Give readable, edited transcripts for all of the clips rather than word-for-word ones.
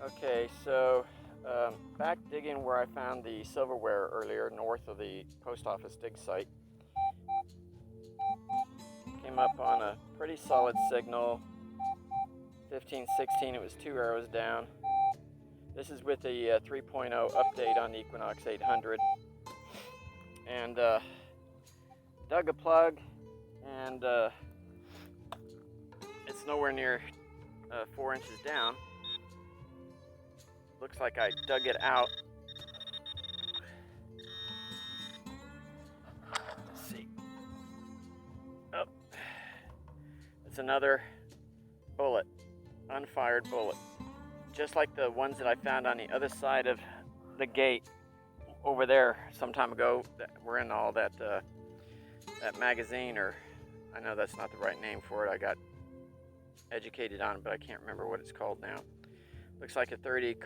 Okay, so back digging where I found the silverware earlier, north of the post office dig site, came up on a pretty solid signal, 15, 16, it was 2 arrows down. This is with the 3.0 update on the Equinox 800. And dug a plug, and it's nowhere near 4 inches down. Looks like I dug it out. Let's see. Oh, it's another bullet, unfired bullet. Just like the ones that I found on the other side of the gate over there some time ago that were in all that magazine, or I know that's not the right name for it. I got educated on it, but I can't remember what it's called now. Looks like a 30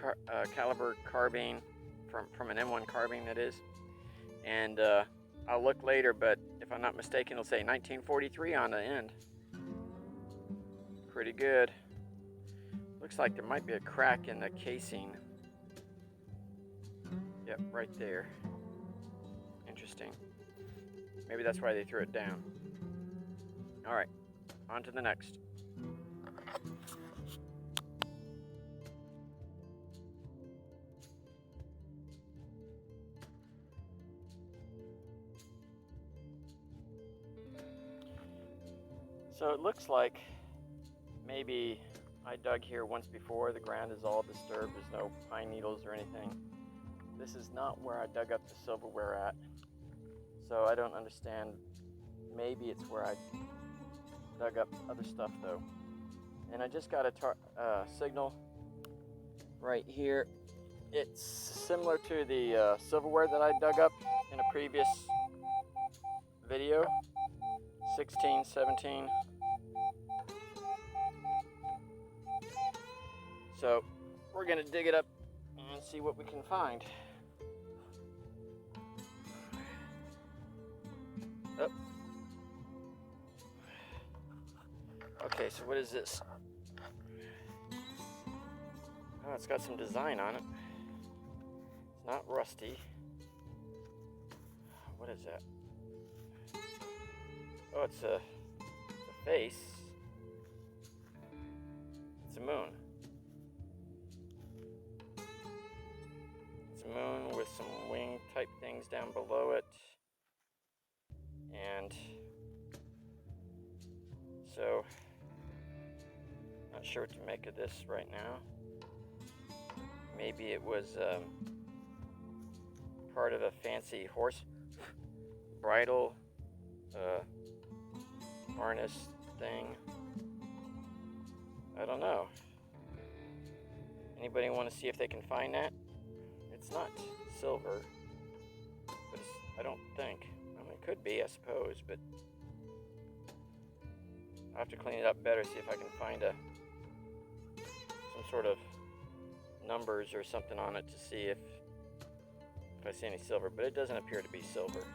caliber carbine from an M1 carbine, that is. And I'll look later, but if I'm not mistaken, it'll say 1943 on the end. Pretty good. Looks like there might be a crack in the casing. Yep, right there. Interesting. Maybe that's why they threw it down. All right, on to the next. So it looks like maybe I dug here once before. The ground is all disturbed. There's no pine needles or anything. This is not where I dug up the silverware at. So I don't understand. Maybe it's where I dug up other stuff though. And I just got a signal right here. It's similar to the silverware that I dug up in a previous video. 16, 17. So we're gonna dig it up and see what we can find. Oh. Okay, so what is this? Oh, it's got some design on it. It's not rusty. What is that? Oh, it's a face. It's a moon. It's a moon with some wing type things down below it. And so, not sure what to make of this right now. Maybe it was part of a fancy horse bridle harness thing. I don't know. Anybody want to see if they can find that? It's not silver, but I don't think. I mean, it could be, I suppose, but I'll have to clean it up better, see if I can find some sort of numbers or something on it to see if I see any silver, but it doesn't appear to be silver.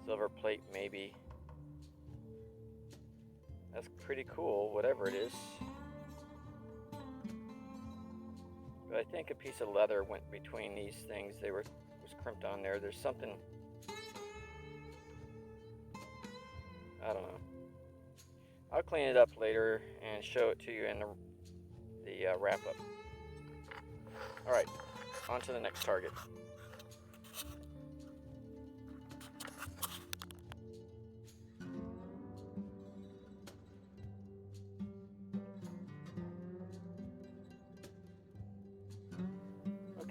Silver plate, maybe. That's pretty cool, whatever it is. But I think a piece of leather went between these things. Was crimped on there. There's something, I don't know. I'll clean it up later and show it to you in the wrap up. All right, on to the next target.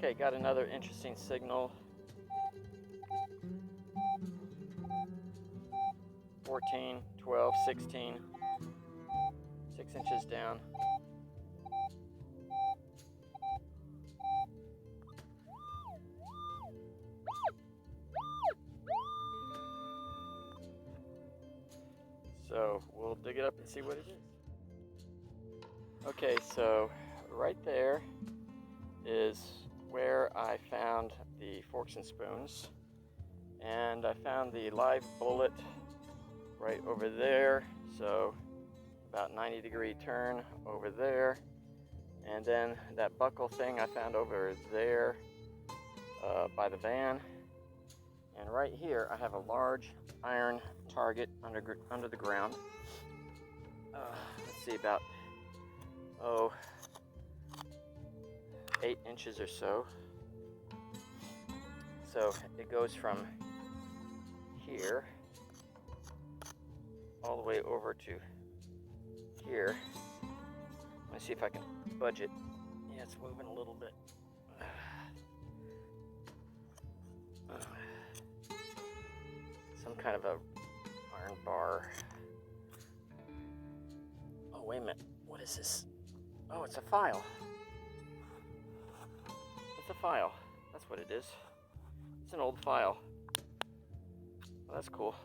Okay, got another interesting signal. 14, 12, 16, 6 inches down. So we'll dig it up and see what it is. Okay, so right there is where I found the forks and spoons, and I found the live bullet right over there, so about 90-degree turn over there, And then that buckle thing I found over there by the van. And right here I have a large iron target under the ground. Let's see, about 8 inches or so. So it goes from here all the way over to here. Let me see if I can budge it. Yeah, it's moving a little bit. Some kind of a iron bar. Oh, wait a minute. What is this? Oh, it's a file. It's a file. That's what it is. It's an old file. Well, that's cool.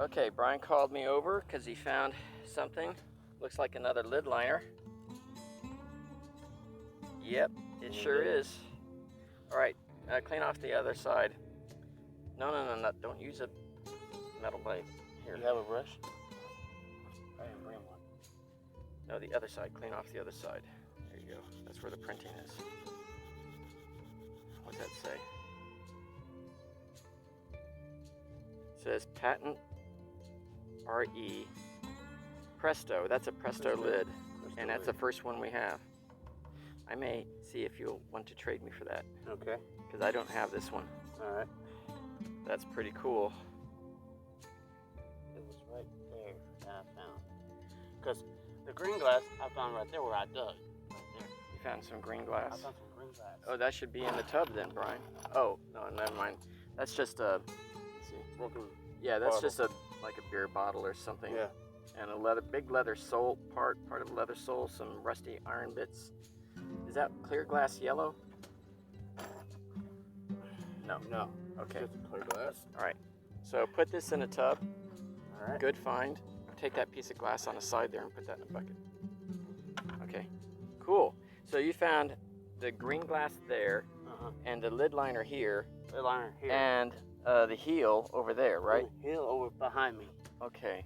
Okay, Brian called me over because he found something. Looks like another lid liner. Yep, it sure is. All right, clean off the other side. No, don't use a metal blade. Here. You have a brush? I didn't bring one. No, the other side. Clean off the other side. There you go. That's where the printing is. What's that say? It says patent RE Presto. That's a Presto lid, and that's the first one we have. I may see if you'll want to trade me for that. Okay. Because I don't have this one. All right. That's pretty cool. It was right there that I found. Because the green glass I found right there where I dug. Right there. You found some green glass? I found some green glass. Oh, that should be in the tub then, Brian. Oh, no, never mind. That's just a, let's see. Broken. Yeah, that's bottle. just like a beer bottle or something. Yeah. And a big leather sole, part of a leather sole, some rusty iron bits. Is that clear glass yellow? No. No. Okay. Just clear glass. All right. So put this in a tub. All right. Good find. Take that piece of glass on the side there and put that in a bucket. Okay. Cool. So you found the green glass there, and the lid liner here, Lid liner here, and the heel over there, right? The heel over behind me. Okay.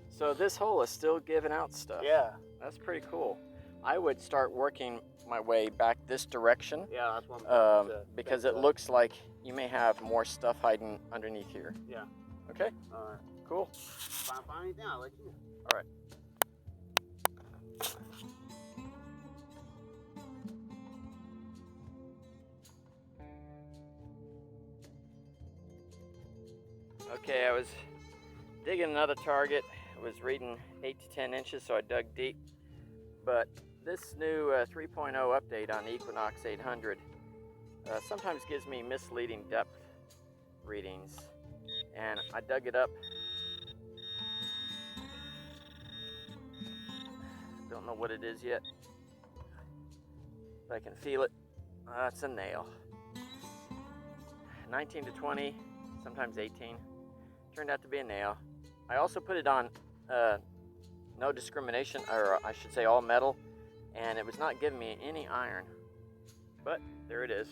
So this hole is still giving out stuff. Yeah. That's pretty cool. I would start working my way back this direction. Yeah, that's what I'm because it looks like you may have more stuff hiding underneath here. Yeah. Okay. All right. Cool. If I find anything, I'll let you know. All right. Okay, I was digging another target. I was reading 8 to 10 inches, so I dug deep. But this new 3.0 update on the Equinox 800 sometimes gives me misleading depth readings. And I dug it up. Don't know what it is yet, but I can feel it. It's a nail. 19 to 20, sometimes 18. Turned out to be a nail. I also put it on no discrimination, or I should say all metal, and it was not giving me any iron. But there it is.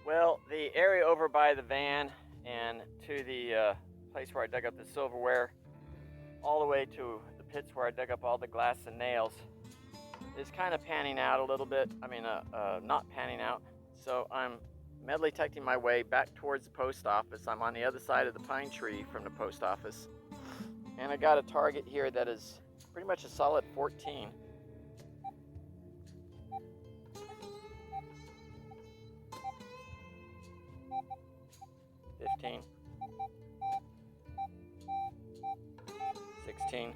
Well, the area over by the van and to the place where I dug up the silverware, all the way to the pits where I dug up all the glass and nails, is kind of panning out a little bit. I mean, not panning out. So I'm metal detecting my way back towards the post office. I'm on the other side of the pine tree from the post office. And I got a target here that is pretty much a solid 14. $15, $16.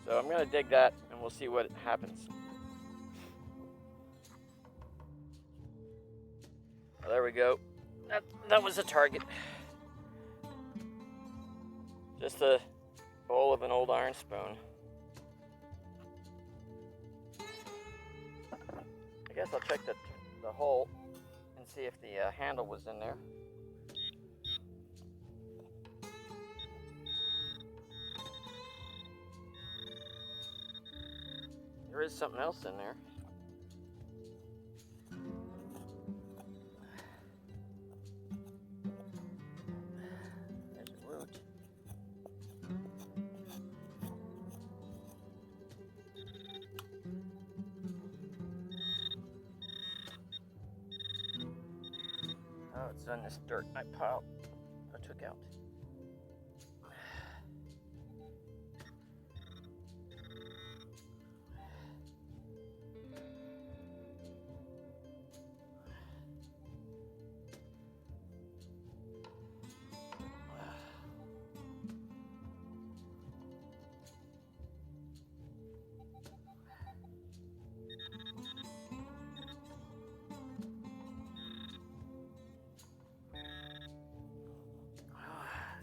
So I'm going to dig that and we'll see what happens. Well, there we go. That was a target. Just a bowl of an old iron spoon. I guess I'll check the hole and see if the handle was in there. There is something else in there. There's a root. Oh, it's on this dirt I took out.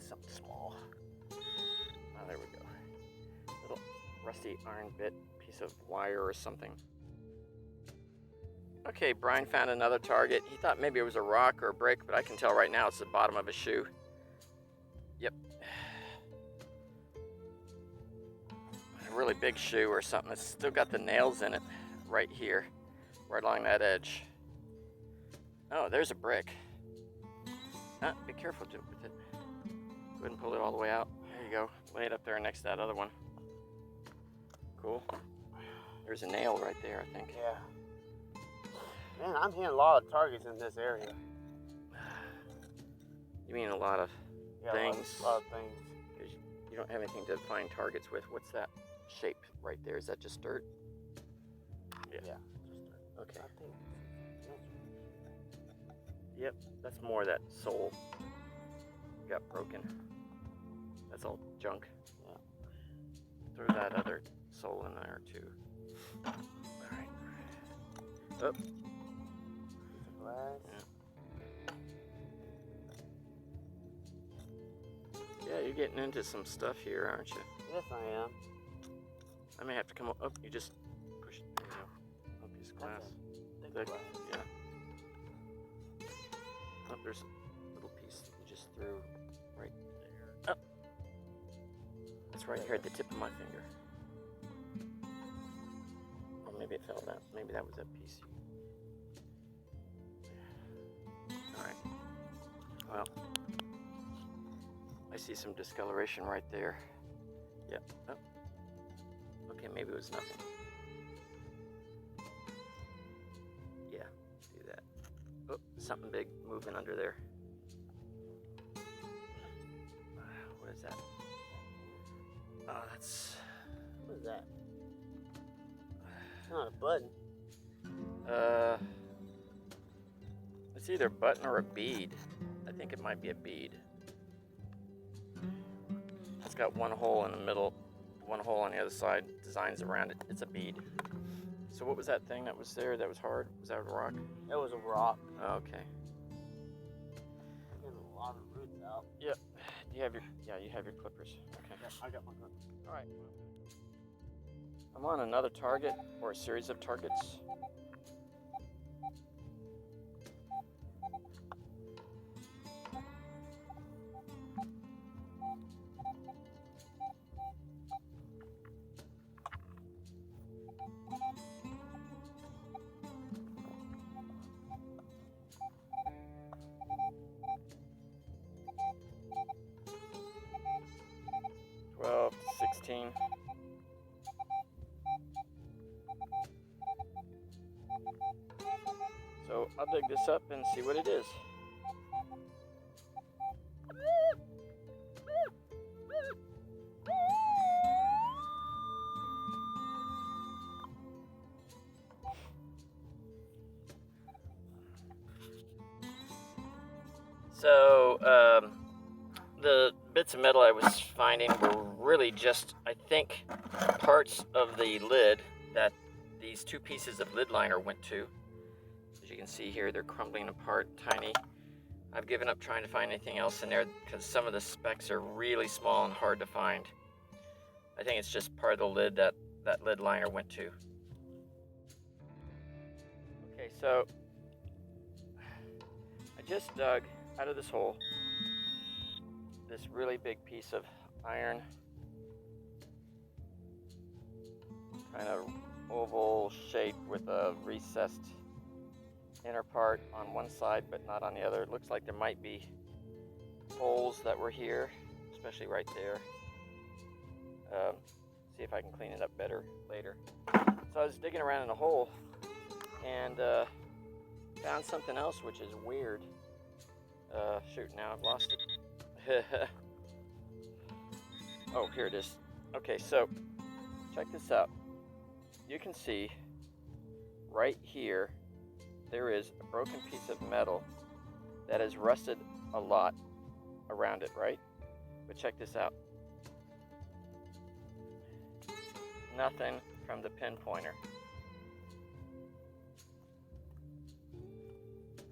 Something small. Oh, there we go. Little rusty iron bit, piece of wire or something. Okay, Brian found another target. He thought maybe it was a rock or a brick, but I can tell right now it's the bottom of a shoe. Yep. A really big shoe or something. It's still got the nails in it right here, right along that edge. Oh, there's a brick. Be careful with it. Go ahead and pull it all the way out. There you go. Lay it up there next to that other one. Cool. There's a nail right there, I think. Yeah. Man, I'm hearing a lot of targets in this area. You mean a lot of things? A lot of things. You don't have anything to find targets with. What's that shape right there? Is that just dirt? Yeah. Okay. I think. Yep, that's more that sole got broken. That's all junk. Yeah. Throw that other sole in there too. All right. Oh. Piece of glass. Yeah, you're getting into some stuff here, aren't you? Yes, I am. I may have to come up. Oh, you just push it. There you go. Oh, piece of glass. Thick glass. Yeah. Oh, there's a little piece that you just threw right there. Oh. It's right here at the tip of my finger. Or maybe it fell down. Maybe that was that piece. Alright. Well, I see some discoloration right there. Yep. Oh. Okay, maybe it was nothing. Yeah, do that. Oh, something big moving under there. What is that? Oh, that's... What is that? It's not a button. It's either a button or a bead. I think it might be a bead. It's got one hole in the middle, one hole on the other side, designs around it. It's a bead. So what was that thing that was there that was hard? Was that a rock? It was a rock. Oh, okay. Getting a lot of roots out. Yep. You have your clippers. Okay. Yep, I got my clippers. All right. I'm on another target or a series of targets. Well, 16. So I'll dig this up and see what it is. So the bits of metal I was finding were really just, I think, parts of the lid that these two pieces of lid liner went to. As you can see here, they're crumbling apart, tiny. I've given up trying to find anything else in there because some of the specks are really small and hard to find. I think it's just part of the lid that lid liner went to. Okay, so I just dug out of this hole this really big piece of iron, kind of oval shape with a recessed inner part on one side but not on the other. It looks like there might be holes that were here, especially right there. See if I can clean it up better later. So I was digging around in a hole and found something else which is weird. Shoot, now I've lost it. Oh, here it is. Okay, so check this out. You can see right here there is a broken piece of metal that has rusted a lot around it, right? But check this out. Nothing from the pinpointer.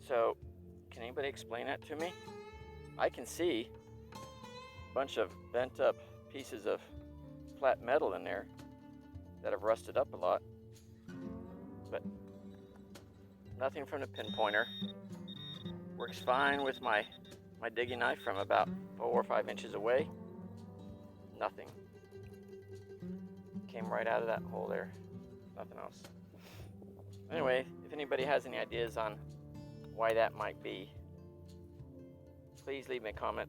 So, can anybody explain that to me? I can see a bunch of bent up pieces of flat metal in there that have rusted up a lot, but nothing from the pinpointer. Works fine with my digging knife from about 4 or 5 inches away. Nothing. Came right out of that hole there. Nothing else. Anyway, if anybody has any ideas on why that might be, please leave me a comment.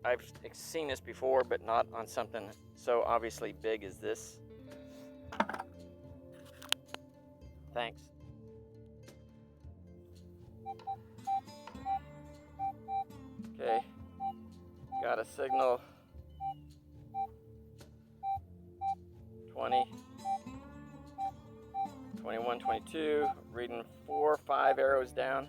I've seen this before, but not on something so obviously big as this. Thanks. Okay, got a signal. 20, 21, 22, reading 4, 5 arrows down.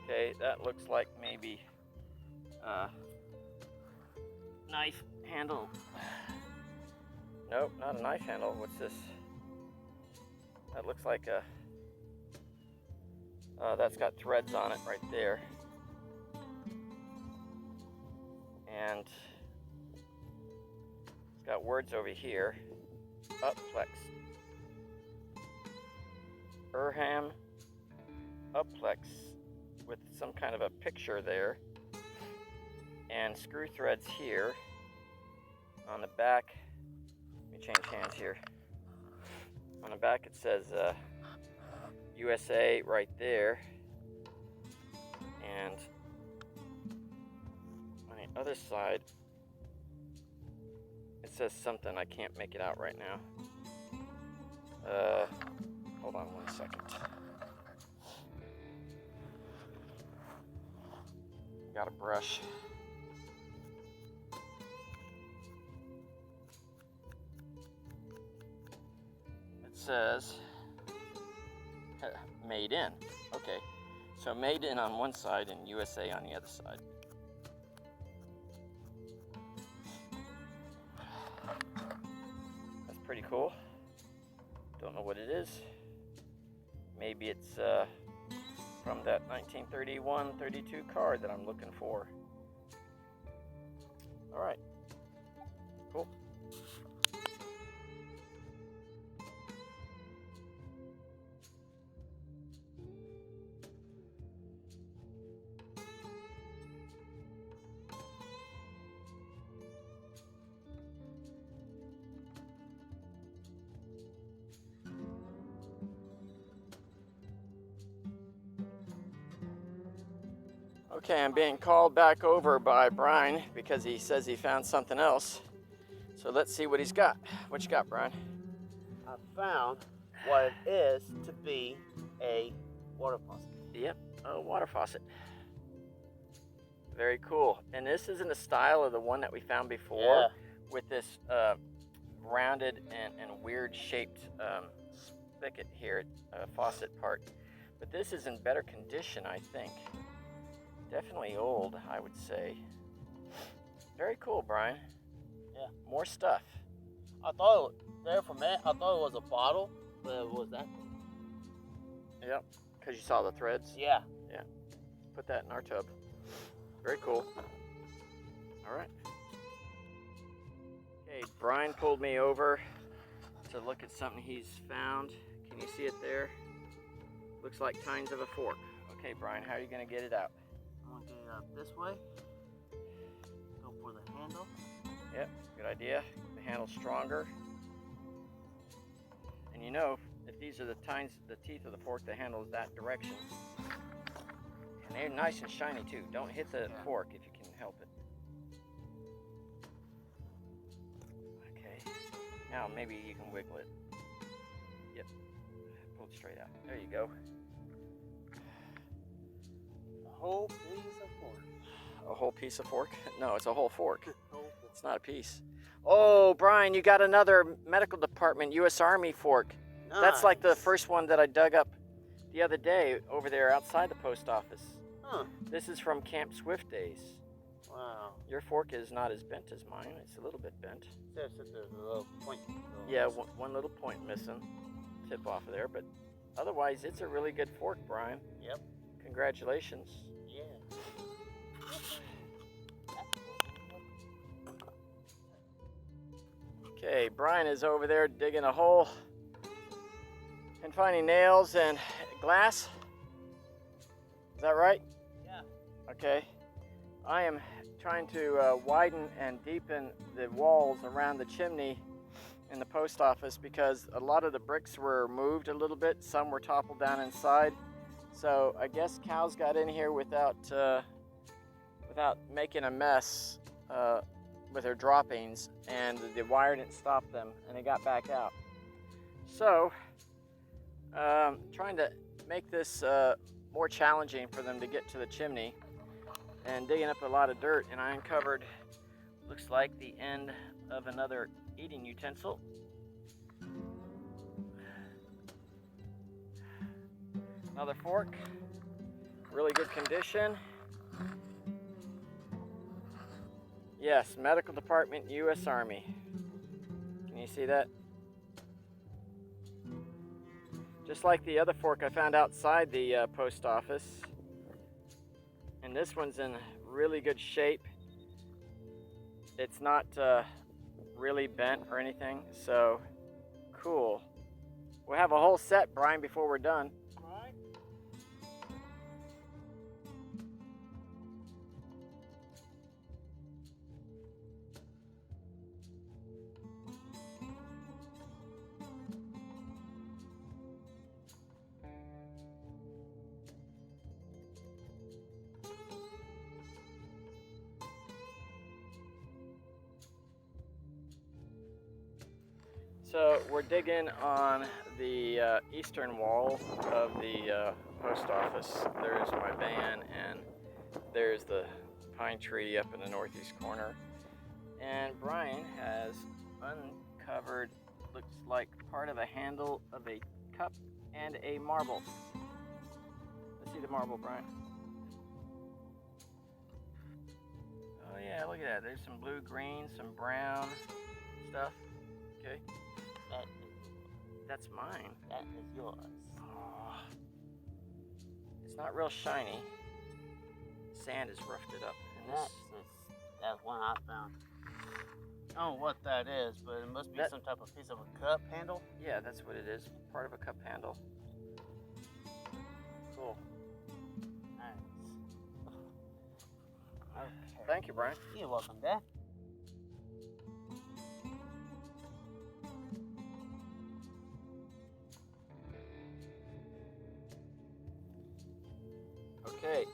Okay, that looks like maybe knife handle. Nope, not a knife handle. What's this? That looks like a, that's got threads on it right there. And it's got words over here. Upplex. Urham Upplex with some kind of a picture there. And screw threads here. On the back, let me change hands here. On the back it says USA right there. And on the other side, it says something. I can't make it out right now. Hold on 1 second. Got a brush. Says made in. Okay, so made in on one side and USA on the other side. That's pretty cool. Don't know what it is. Maybe it's from that 1931-32 car that I'm looking for. All right, cool. Okay, I'm being called back over by Brian because he says he found something else. So let's see what he's got. What you got, Brian? I found what it is to be a water faucet. Yep, a water faucet. Very cool. And this is in the style of the one that we found before, with this rounded and weird shaped spigot here, faucet part. But this is in better condition, I think. Definitely old, I would say. Very cool, Brian. Yeah. More stuff. I thought there for a minute, I thought it was a bottle, but it was that. Yep, because you saw the threads. Yeah. Yeah. Put that in our tub. Very cool. All right. Okay, Brian pulled me over to look at something he's found. Can Can you see it there? Looks like tines of a fork. Okay, Brian, how are you going to get it out? I'm gonna get it out this way. Go for the handle. Yep, good idea. The handle's stronger. And you know, if these are the teeth of the fork, the handle is that direction. And they're nice and shiny too. Don't hit the fork if you can help it. Okay, now maybe you can wiggle it. Yep, pull it straight out. There you go. A whole piece of fork. A whole piece of fork? No, it's a whole fork. It's not a piece. Oh, Brian, you got another medical department U.S. Army fork. Nice. That's like the first one that I dug up the other day over there outside the post office. Huh. This is from Camp Swift days. Wow. Your fork is not as bent as mine. It's a little bit bent. There's a little point. Yeah, one little point missing. Tip off of there, but otherwise it's a really good fork, Brian. Yep. Congratulations. Yeah. Okay, Brian is over there digging a hole and finding nails and glass. Is that right? Yeah. Okay. I am trying to widen and deepen the walls around the chimney in the post office because a lot of the bricks were moved a little bit. Some were toppled down inside. So I guess cows got in here without making a mess with their droppings, and the wire didn't stop them, and they got back out. So trying to make this more challenging for them to get to the chimney, and digging up a lot of dirt, and I uncovered, looks like the end of another eating utensil. Another fork, really good condition. Yes, Medical Department, U.S. Army. Can you see that? Just like the other fork I found outside the post office. And this one's in really good shape. It's not really bent or anything, so cool. We'll have a whole set, Brian, before we're done. Right. So we're digging on the eastern wall of the post office. There's my van, and there's the pine tree up in the northeast corner. And Brian has uncovered, looks like part of a handle of a cup and a marble. Let's see the marble, Brian. Oh yeah, look at that. There's some blue, green, some brown stuff. Okay. That's mine. That is yours. Oh, it's not real shiny. Sand has roughed it up. And That's one I found. I don't know what that is, but it must be some type of piece of a cup handle. Yeah, that's what it is. Part of a cup handle. Cool. Nice. Okay. Thank you, Brian. You're welcome, Dad. Okay,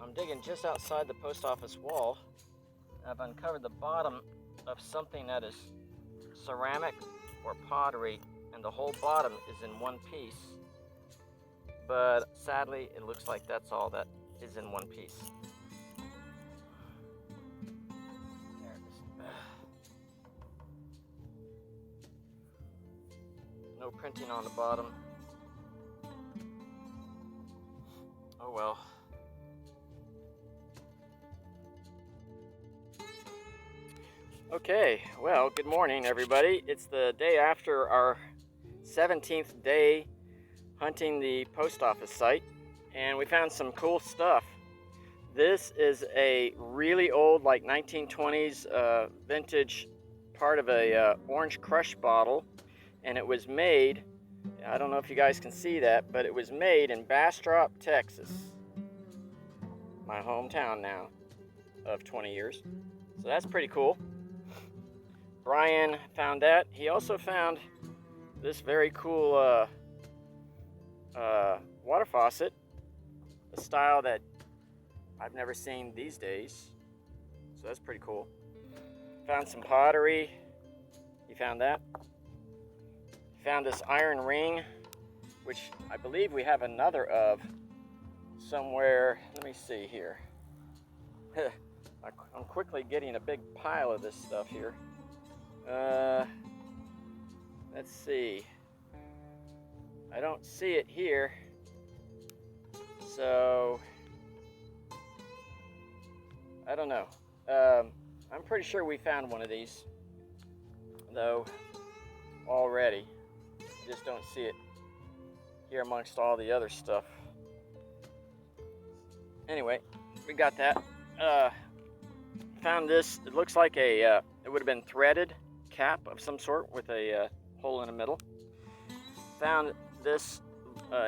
I'm digging just outside the post office wall. I've uncovered the bottom of something that is ceramic or pottery, and the whole bottom is in one piece. But sadly, it looks like that's all that is in one piece. There it is. No printing on the bottom. Oh well. Okay, well, good morning, everybody. It's the day after our 17th day hunting the post office site, and we found some cool stuff. This is a really old, like 1920s vintage part of a orange crush bottle, and it was made I don't know if you guys can see that, but it was made in Bastrop, Texas. My hometown now of 20 years. So that's pretty cool. Brian found that. He also found this very cool water faucet, a style that I've never seen these days. So that's pretty cool. Found some pottery. He found that. He found this iron ring, which I believe we have another of somewhere. Let me see here. I'm quickly getting a big pile of this stuff here. Let's see. I don't see it here. So, I don't know. I'm pretty sure we found one of these, though, already. Just don't see it here amongst all the other stuff. Anyway, we got that. Found this. It looks like it would have been threaded cap of some sort with a hole in the middle. Found this.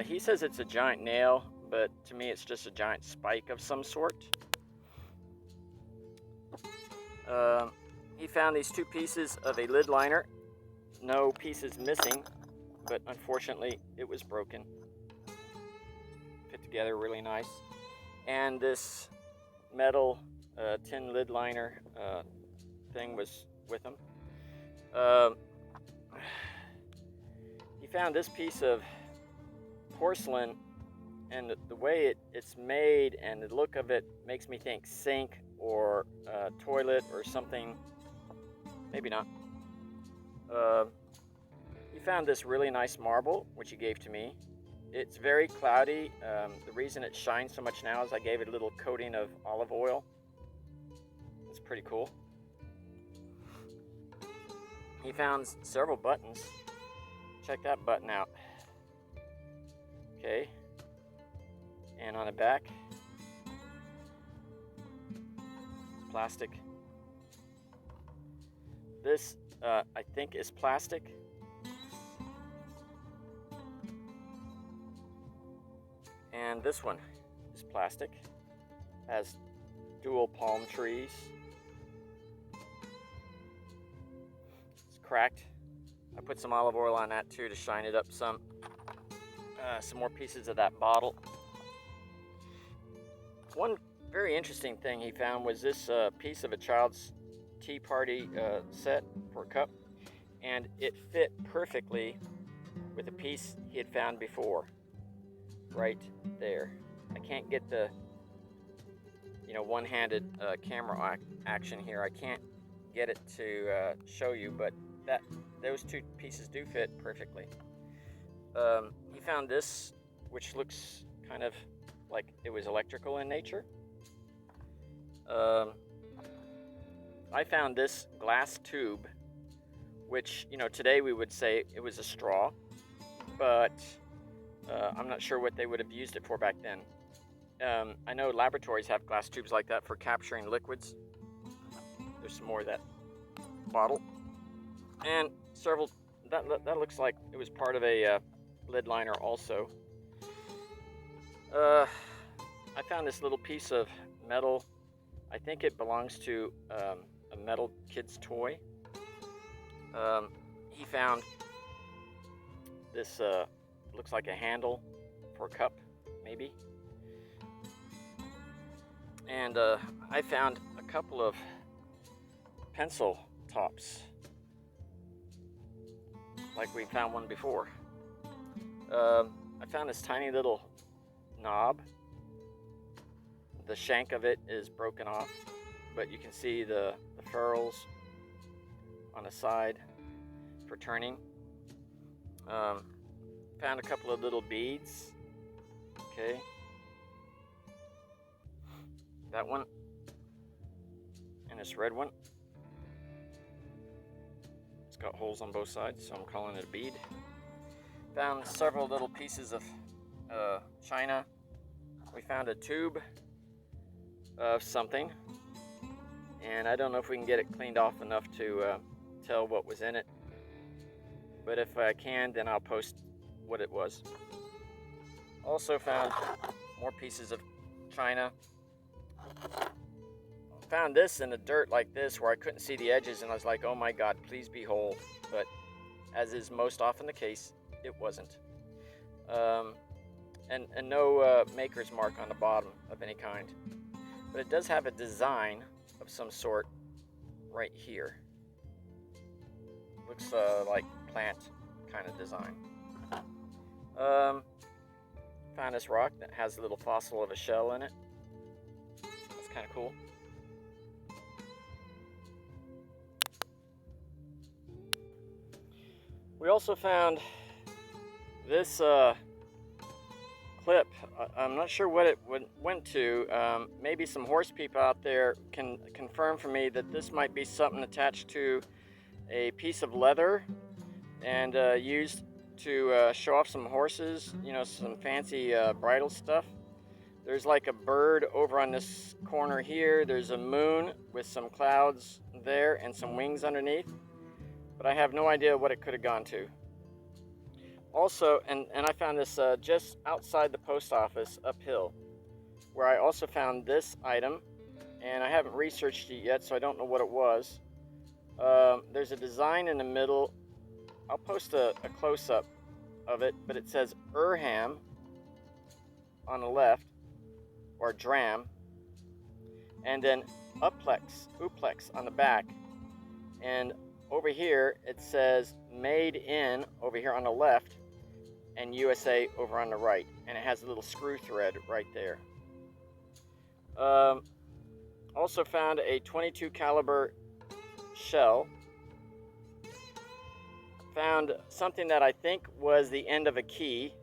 He says it's a giant nail, but to me it's just a giant spike of some sort. He found these two pieces of a lid liner. No pieces missing, but unfortunately it was broken. Fit together really nice. And this metal tin lid liner thing was with him. He found this piece of porcelain, and the way it's made and the look of it makes me think sink or toilet or something. Maybe not. He found this really nice marble, which he gave to me. It's very cloudy. The reason it shines so much now is I gave it a little coating of olive oil. It's pretty cool. He found several buttons. Check that button out. Okay. And on the back, it's plastic. This, I think, is plastic. And this one is plastic. Has dual palm trees. It's cracked. I put some olive oil on that too to shine it up some. Some more pieces of that bottle. One very interesting thing he found was this piece of a child's tea party set for a cup, and it fit perfectly with a piece he had found before. Right there. I can't get the one-handed camera action here. I can't get it to show you, but those two pieces do fit perfectly. He found this, which looks kind of like it was electrical in nature. I found this glass tube, which today we would say it was a straw, but I'm not sure what they would have used it for back then. I know laboratories have glass tubes like that for capturing liquids. There's some more of that bottle. And several, that looks like it was part of a lid liner also. I found this little piece of metal. I think it belongs to a metal kid's toy. He found this, looks like a handle for a cup, maybe. And I found a couple of pencil tops, like we found one before. I found this tiny little knob. The shank of it is broken off, but you can see the ferrules on the side for turning. Found a couple of little beads. Okay. That one. And this red one. It's got holes on both sides, so I'm calling it a bead. Found several little pieces of china. We found a tube of something, and I don't know if we can get it cleaned off enough to tell what was in it, but if I can, then I'll post what it was. Also found more pieces of china. Found this in the dirt like this where I couldn't see the edges, and I was like, oh my God, please be whole. But as is most often the case, it wasn't. And no maker's mark on the bottom of any kind. But it does have a design of some sort right here. Looks like plant kind of design. Found this rock that has a little fossil of a shell in it. That's kind of cool. We also found this clip. I'm not sure what it went to. Maybe some horse people out there can confirm for me that this might be something attached to a piece of leather and used to show off some horses, you know, some fancy bridal stuff. There's like a bird over on this corner here. There's a moon with some clouds there and some wings underneath. But I have no idea what it could have gone to. Also, and I found this just outside the post office uphill, where I also found this item, and I haven't researched it yet, so I don't know what it was. There's a design in the middle. I'll post a close-up of it, but it says Urham on the left, or Dram, and then Uplex on the back, and over here it says Made in over here on the left, and USA over on the right, and it has a little screw thread right there. Also found a .22 caliber shell. Found something that I think was the end of a key,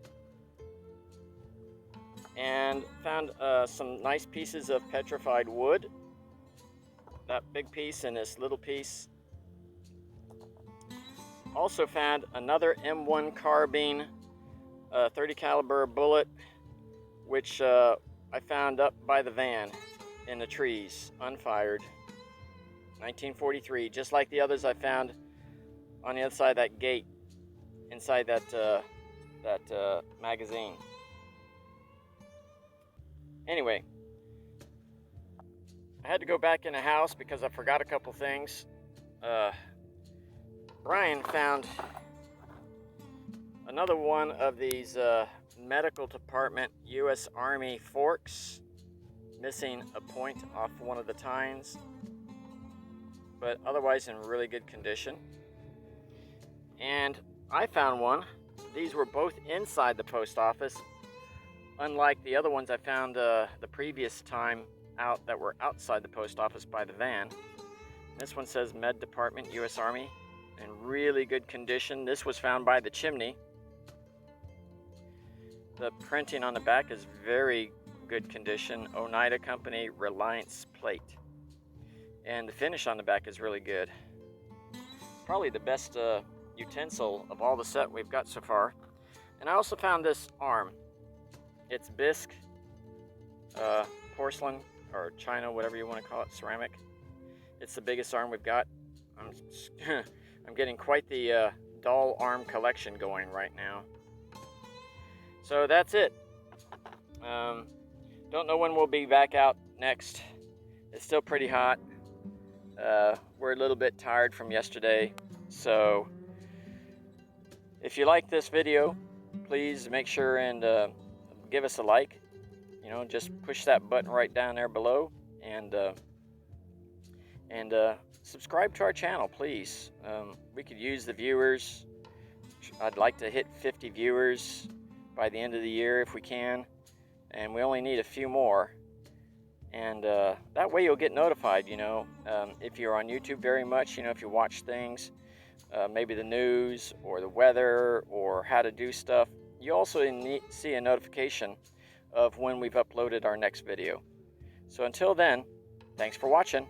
and found some nice pieces of petrified wood. That big piece and this little piece. Also found another M1 carbine 30 caliber bullet, which I found up by the van in the trees, unfired. 1943, just like the others I found on the other side of that gate, inside that magazine. Anyway, I had to go back in the house because I forgot a couple things. Brian found another one of these medical department U.S. Army forks, missing a point off one of the tines, but otherwise in really good condition. And I found one. These were both inside the post office, unlike the other ones I found the previous time out that were outside the post office by the van. This one says Med Department, U.S. Army, in really good condition. This was found by the chimney. The printing on the back is very good condition. Oneida Company Reliance plate. And the finish on the back is really good. Probably the best utensil of all the set we've got so far. And I also found this arm. It's bisque, porcelain, or china, whatever you want to call it, ceramic. It's the biggest arm we've got. I'm getting quite the doll arm collection going right now. So that's it. Don't know when we'll be back out next. It's still pretty hot. We're a little bit tired from yesterday. So if you like this video, please make sure and give us a like. You know, just push that button right down there below, and subscribe to our channel, please. We could use the viewers. I'd like to hit 50 viewers by the end of the year if we can, and we only need a few more. And that way you'll get notified, you know, if you're on YouTube very much, you know, if you watch things, maybe the news or the weather or how to do stuff, you also see a notification of when we've uploaded our next video. So until then, thanks for watching.